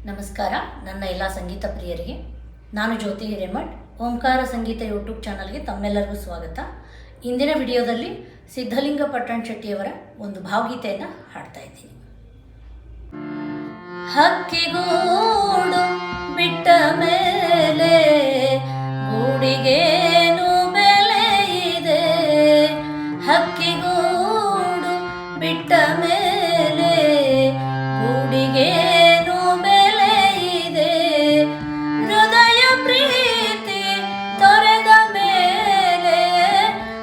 ನಮಸ್ಕಾರ ನನ್ನ ಎಲ್ಲ ಸಂಗೀತ ಪ್ರಿಯರಿಗೆ. ನಾನು ಜ್ಯೋತಿ ಹಿರೇಮಠ್. ಓಂಕಾರ ಸಂಗೀತ ಯೂಟ್ಯೂಬ್ ಚಾನಲ್ಗೆ ತಮ್ಮೆಲ್ಲರಿಗೂ ಸ್ವಾಗತ. ಇಂದಿನ ವಿಡಿಯೋದಲ್ಲಿ ಸಿದ್ಧಲಿಂಗ ಪಟ್ಟಣ್ ಶೆಟ್ಟಿಯವರ ಒಂದು ಭಾವಗೀತೆಯನ್ನು ಹಾಡ್ತಾ ಇದ್ದೀನಿ. ಹಕ್ಕಿಗೂಡು ಬಿಟ್ಟ ಮೇಲೆ ಗೂಡಿಗೇನು ಬೆಲೆ ಇದೆ, ಹಕ್ಕಿಗೂಡು ಬಿಟ್ಟ ಮೇಲೆ ಗೂಡಿಗೇನು ಬೆಲೆ ಇದೆ, ಹೃದಯ ಪ್ರೀತಿ ತೊರೆದ ಮೇಲೆ,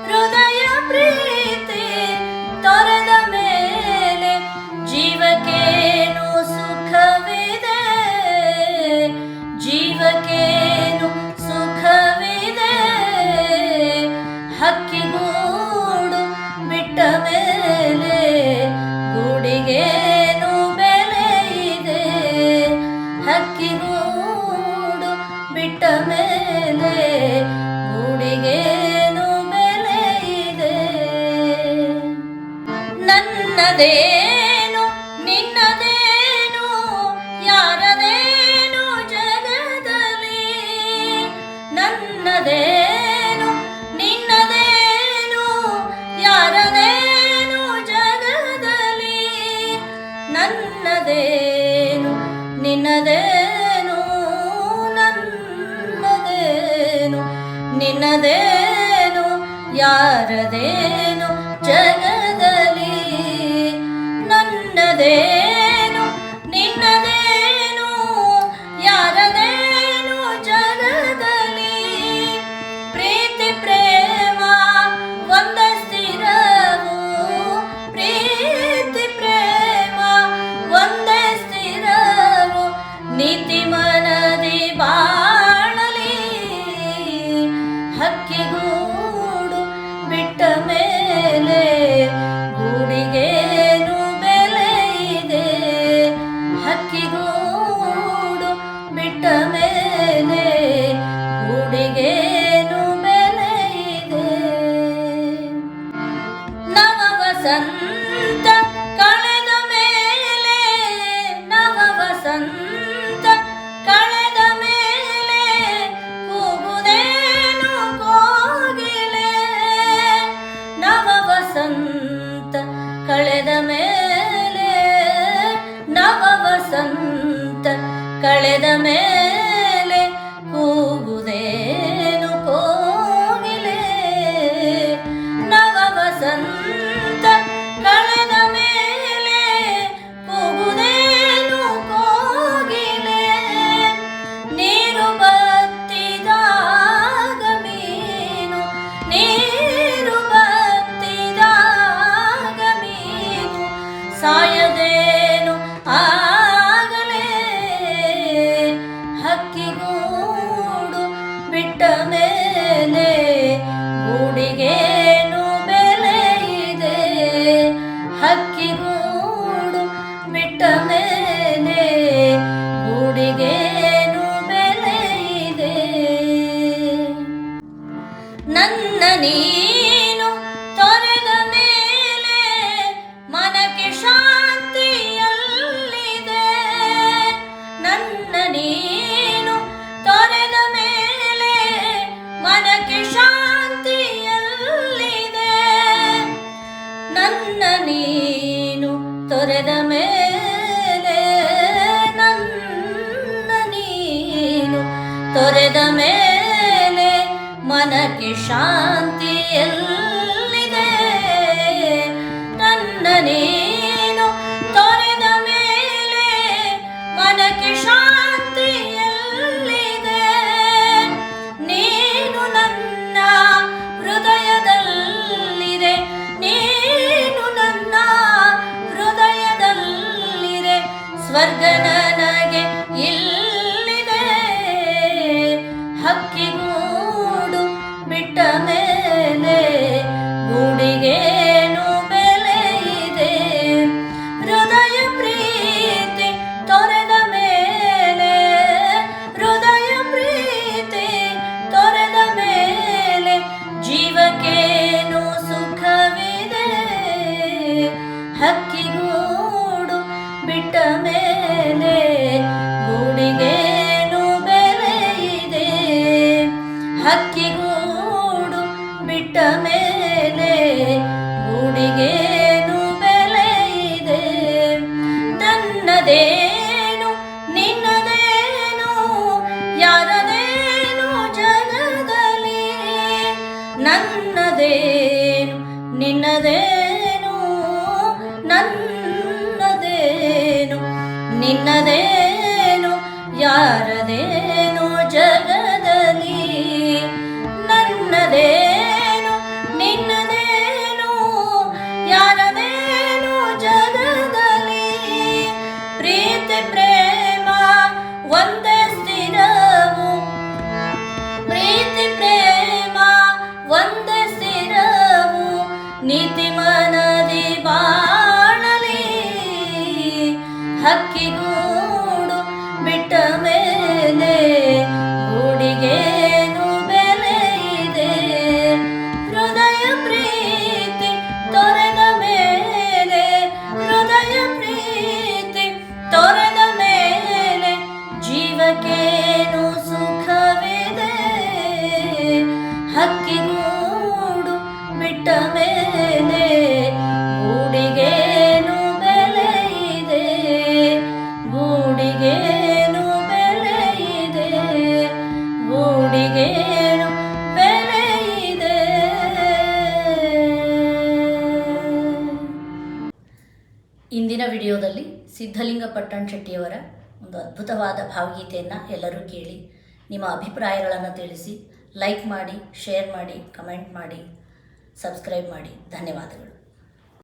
ಹೃದಯ ಪ್ರೀತಿ ತೊರೆದ ಮೇಲೆ ಜೀವಕ್ಕೇನು ಸುಖವಿದೆ, ಜೀವಕ್ಕೇನು ಸುಖವಿದೆ, ಹಕ್ಕಿಗೂಡು ಬಿಟ್ಟ ಮೇಲೆ ಗೂಡಿಗೇನು ಬೆಲೆ ಇದೆ, ಹಕ್ಕಿಗೂಡು ಬಿಟ್ಟ ಮೇಲೆ ಗೂಡಿಗೇನು ಬೆಲೆ ಇದೆ. ನನ್ನದೇನು ನಿನ್ನದೇನು ಯಾರದೇನು ಜಗದಲ್ಲಿ, ನನ್ನದೇನು ನಿನ್ನದೇನು ಯಾರದೇನು ಜಗದಲ್ಲಿ, ನನ್ನದೇನು ನಿನ್ನದೇನು ನನ್ನದೇನು ನಿನ್ನದೇನು ಯಾರದೇನು ಜಗದಲ್ಲಿ, ನನ್ನದೇನು ನಿನ್ನದೇನು ಯಾರದೇನು ಜಗದಲ್ಲಿ, ಪ್ರೀತಿ ಪ್ರೇಮ ಒಂದೇ ಸ್ಥಿರವು, ಪ್ರೀತಿ ಪ್ರೇಮ ಒಂದೇ ಸ್ಥಿರವು, ನೀತಿ ಮನದಿ ಬಾಳಲಿ, ಹಕ್ಕಿಗೂಡು ಬಿಟ್ಟ ಮೇಲೆ ಗೂಡಿಗೇನು ಬೆಲೆ ಇದೆ, ಹಕ್ಕಿಗೂಡು ಬಿಟ್ಟ ಮೇಲೆ ಗೂಡಿಗೇನು ಬೆಲೆ ಇದೆ. ನವ ವಸಂತ ಕಳೆದ ಮೇಲೆ, ನವ ವಸಂತ ಕಳೆದ ಮೇಲೆ ಕೂಗುವುದೇನು ಕೋಗಿಲೆ, ನವ ವಸಂತ ಕಳೆದ ಮೇಲೆ, ನವ ವಸಂತ ಕಳೆದ ಮೇಲೆ ಕೂಗುವುದೇನು ಕೋಗಿಲೆ, ನವ ವಸಂತ ಕಳೆದ ಮೇಲೆ ಕೂಗುವುದೇನು ಕೋಗಿಲೆ, ನೀರು ಬತ್ತಿದಾಗ ಮೀನು, ನೀರು ಬತ್ತಿದಾಗ ಮೀನು ಸಾಯದೇನು ಆಗಲೇ, ಹಕ್ಕಿಗೂಡು ಬಿಟ್ಟ ಮೇಲೆ ಗೂಡಿಗೇನು ಬೆಲೆ ಇದೆ, ಹಕ್ಕಿಗೂಡು ಬಿಟ್ಟ ಮೇಲೆ ಗೂಡಿಗೇನು ಬೆಲೆ ಇದೆ. ನನ್ನ ನೀನು ತೊರೆದ ಮೇಲೆ ಮನಕ್ಕೆ ಶಾಂತಿಯಲ್ಲಿದೆ, ನನ್ನ ನೀನು ತೊರೆದ ಮೇಲೆ ಮನಕ್ಕೆ ಶಾಂತಿಯಲ್ಲಿದೆ, ನನ್ನ ನೀನು ತೊರೆದ ಮೇಲೆ, ನನ್ನ ನೀನು ತೊರೆದ ಮೇಲೆ ಮನಕ್ಕೆ ಶಾಂತಿಯಲ್ಲಿದೆ, ನನ್ನ ನೀನು ತೊರೆದ ಮೇಲೆ ಮನಕ್ಕೆ ಶಾಂತಿಯಲ್ಲಿದೆ, ನೀನು ನನ್ನ ಹೃದಯದಲ್ಲಿರೆ, ನೀನು ನನ್ನ ಹೃದಯದಲ್ಲಿರೆ, ಸ್ವರ್ಗ ನನಗೆ ಇಲ್ಲಿದೆ, ಹಕ್ಕಿಗೂಡು ಬಿಟ್ಟ ಮೇಲೆ ಗೂಡಿಗೇನು ಬೆಲೆ ಇದೆ, ಹೃದಯ ಪ್ರೀತಿ ತೊರೆದ ಮೇಲೆ, ಹೃದಯ ಪ್ರೀತಿ ತೊರೆದ ಮೇಲೆ ಜೀವಕ್ಕೇನು ಸುಖವಿದೆ, ಹಕ್ಕಿಗೂಡು ಬಿಟ್ಟ ಮೇಲೆ ನನ್ನದೇನು ನಿನ್ನದೇನು ಯಾರದೇನು ಜಗದಲ್ಲಿ, ನನ್ನದೇನು ನಿನ್ನದೇನು ನನ್ನದೇನು ನಿನ್ನದೇನು ಯಾರದೇನು ಜಗದಲ್ಲಿ, ನನ್ನದೇನು ನಿನ್ನದೇನು ಯಾರದೇನು ಜಗದಲ್ಲಿ, ಪ್ರೀತಿ ಪ್ರೇಮ ಒಂದೇ ಸ್ಥಿರವು, ಪ್ರೀತಿ ಪ್ರೇಮ ಒಂದೇ ಸ್ಥಿರವು, ನೀತಿ ಮನದಿ ಬಾಳಲಿ, ಹಕ್ಕಿಗೂಡು ಬಿಟ್ಟ ಮೇಲೆ ಗೂಡಿಗೇನು ಬೆಲೆ ಇದೆ, ಹೃದಯ ಪ್ರೀತಿ ತೊರೆದ ಮೇಲೆ, ಹೃದಯ ಪ್ರೀತಿ ತೊರೆದ ಮೇಲೆ ಜೀವಕ್ಕೇನು ಸುಖವಿದೆ, ಹಕ್ಕಿಗೂಡು ಬಿಟ್ಟ ಮೇಲೆ ಗೂಡಿಗೇನು ಬೆಲೆ ಇದೆ, ಗೂಡಿಗೇನು ಬೆಲೆ ಇದೆ, ಗೂಡಿಗೇನು ಬೆಲೆ ಇದೆ. ಇಂದಿನ ವಿಡಿಯೋದಲ್ಲಿ ಸಿದ್ಧಲಿಂಗ ಪಟ್ಟಣ್ ಶೆಟ್ಟಿಯವರ ಒಂದು ಅದ್ಭುತವಾದ ಭಾವಗೀತೆಯನ್ನು ಎಲ್ಲರೂ ಕೇಳಿ ನಿಮ್ಮ ಅಭಿಪ್ರಾಯಗಳನ್ನು ತಿಳಿಸಿ, ಲೈಕ್ ಮಾಡಿ, ಶೇರ್ ಮಾಡಿ, ಕಮೆಂಟ್ ಮಾಡಿ, ಸಬ್ಸ್ಕ್ರೈಬ್ ಮಾಡಿ. ಧನ್ಯವಾದಗಳು.